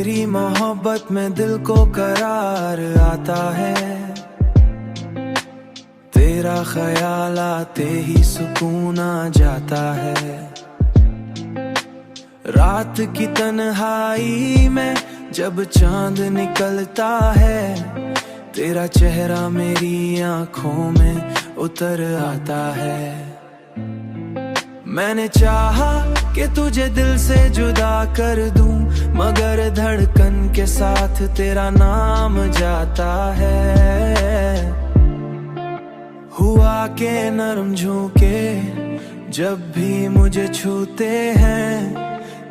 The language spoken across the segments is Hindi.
तेरी मोहब्बत में दिल को करार आता है, तेरा ख्याल आते ही सुकून आ जाता है। रात की तन्हाई में जब चांद निकलता है, तेरा चेहरा मेरी आंखों में उतर आता है। मैंने चाहा कि तुझे दिल से जुदा कर दूं, मगर धड़कन के साथ तेरा नाम जाता है। हुआ के नरम झोंके जब भी मुझे छूते हैं,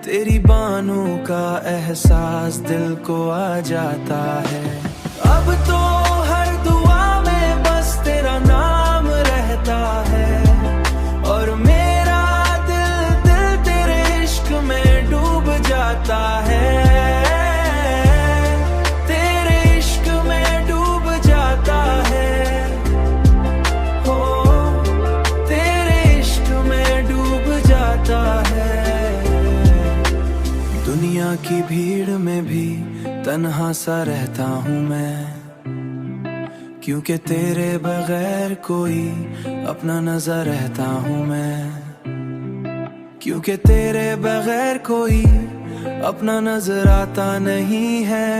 तेरी बाहों का एहसास दिल को आ जाता है। अब तो हर दुआ में बस तेरा नाम रहता है, और मेरा दिल तेरे इश्क में डूब जाता है। तेरे इश्क में डूब जाता है, हो तेरे इश्क में डूब जाता है। दुनिया की भीड़ में भी तन्हा सा रहता हूँ मैं, क्योंकि तेरे बगैर कोई अपना नजर रहता हूँ मैं। क्योंकि तेरे बगैर कोई अपना नजर आता नहीं है,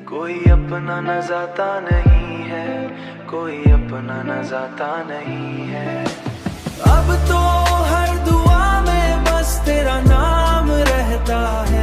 कोई अपना नजर आता नहीं है, कोई अपना नजर आता नहीं है। अब तो हर दुआ में बस तेरा नाम रहता है,